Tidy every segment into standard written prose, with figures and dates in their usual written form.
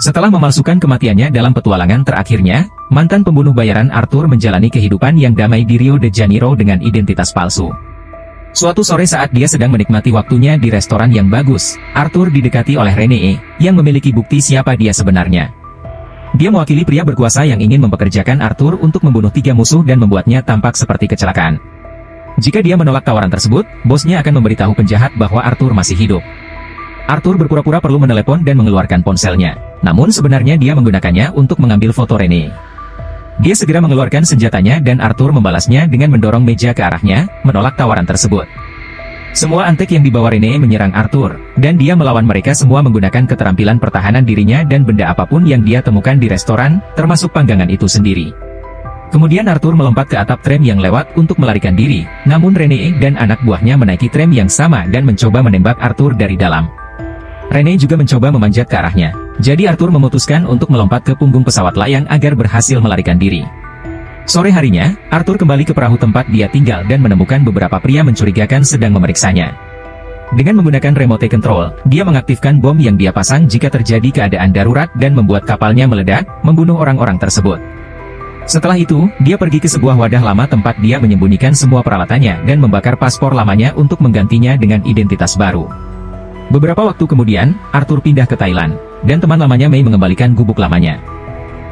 Setelah memalsukan kematiannya dalam petualangan terakhirnya, mantan pembunuh bayaran Arthur menjalani kehidupan yang damai di Rio de Janeiro dengan identitas palsu. Suatu sore saat dia sedang menikmati waktunya di restoran yang bagus, Arthur didekati oleh Renee, yang memiliki bukti siapa dia sebenarnya. Dia mewakili pria berkuasa yang ingin mempekerjakan Arthur untuk membunuh 3 musuh dan membuatnya tampak seperti kecelakaan. Jika dia menolak tawaran tersebut, bosnya akan memberitahu penjahat bahwa Arthur masih hidup. Arthur berpura-pura perlu menelepon dan mengeluarkan ponselnya. Namun sebenarnya dia menggunakannya untuk mengambil foto Renee. Dia segera mengeluarkan senjatanya dan Arthur membalasnya dengan mendorong meja ke arahnya, menolak tawaran tersebut. Semua antek yang dibawa Renee menyerang Arthur, dan dia melawan mereka semua menggunakan keterampilan pertahanan dirinya dan benda apapun yang dia temukan di restoran, termasuk panggangan itu sendiri. Kemudian Arthur melompat ke atap tram yang lewat untuk melarikan diri, namun Renee dan anak buahnya menaiki tram yang sama dan mencoba menembak Arthur dari dalam. Renee juga mencoba memanjat ke arahnya. Jadi Arthur memutuskan untuk melompat ke punggung pesawat layang agar berhasil melarikan diri. Sore harinya, Arthur kembali ke perahu tempat dia tinggal dan menemukan beberapa pria mencurigakan sedang memeriksanya. Dengan menggunakan remote control, dia mengaktifkan bom yang dia pasang jika terjadi keadaan darurat dan membuat kapalnya meledak, membunuh orang-orang tersebut. Setelah itu, dia pergi ke sebuah wadah lama tempat dia menyembunyikan semua peralatannya dan membakar paspor lamanya untuk menggantinya dengan identitas baru. Beberapa waktu kemudian, Arthur pindah ke Thailand, dan teman lamanya Mei mengembalikan gubuk lamanya.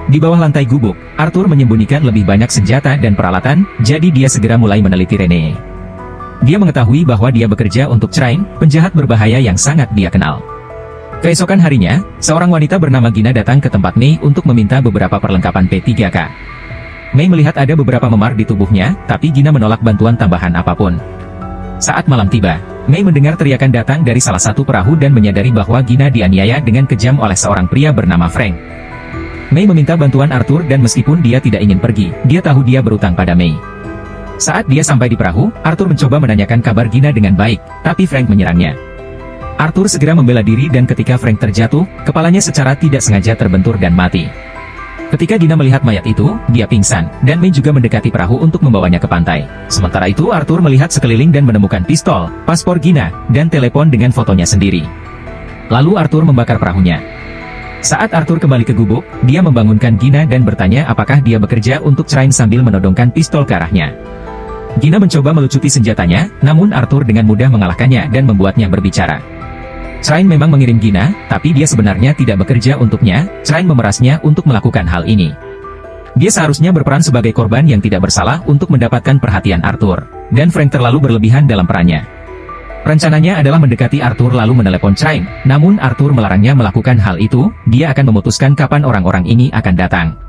Di bawah lantai gubuk, Arthur menyembunyikan lebih banyak senjata dan peralatan, jadi dia segera mulai meneliti Renee. Dia mengetahui bahwa dia bekerja untuk Shrine, penjahat berbahaya yang sangat dia kenal. Keesokan harinya, seorang wanita bernama Gina datang ke tempat Mei untuk meminta beberapa perlengkapan P3K. Mei melihat ada beberapa memar di tubuhnya, tapi Gina menolak bantuan tambahan apapun. Saat malam tiba, Mei mendengar teriakan datang dari salah satu perahu dan menyadari bahwa Gina dianiaya dengan kejam oleh seorang pria bernama Frank. Mei meminta bantuan Arthur dan meskipun dia tidak ingin pergi, dia tahu dia berutang pada Mei. Saat dia sampai di perahu, Arthur mencoba menanyakan kabar Gina dengan baik, tapi Frank menyerangnya. Arthur segera membela diri dan ketika Frank terjatuh, kepalanya secara tidak sengaja terbentur dan mati. Ketika Gina melihat mayat itu, dia pingsan, dan Mei juga mendekati perahu untuk membawanya ke pantai. Sementara itu Arthur melihat sekeliling dan menemukan pistol, paspor Gina, dan telepon dengan fotonya sendiri. Lalu Arthur membakar perahunya. Saat Arthur kembali ke gubuk, dia membangunkan Gina dan bertanya apakah dia bekerja untuk Shrine sambil menodongkan pistol ke arahnya. Gina mencoba melucuti senjatanya, namun Arthur dengan mudah mengalahkannya dan membuatnya berbicara. Shrine memang mengirim Gina, tapi dia sebenarnya tidak bekerja untuknya. Shrine memerasnya untuk melakukan hal ini. Dia seharusnya berperan sebagai korban yang tidak bersalah untuk mendapatkan perhatian Arthur, dan Frank terlalu berlebihan dalam perannya. Rencananya adalah mendekati Arthur lalu menelepon Shrine, namun Arthur melarangnya melakukan hal itu. Dia akan memutuskan kapan orang-orang ini akan datang.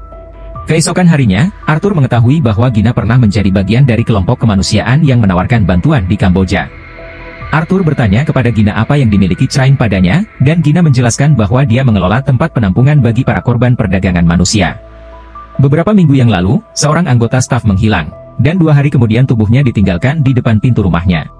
Keesokan harinya, Arthur mengetahui bahwa Gina pernah menjadi bagian dari kelompok kemanusiaan yang menawarkan bantuan di Kamboja. Arthur bertanya kepada Gina apa yang dimiliki Shrine padanya, dan Gina menjelaskan bahwa dia mengelola tempat penampungan bagi para korban perdagangan manusia. Beberapa minggu yang lalu, seorang anggota staf menghilang, dan 2 hari kemudian tubuhnya ditinggalkan di depan pintu rumahnya.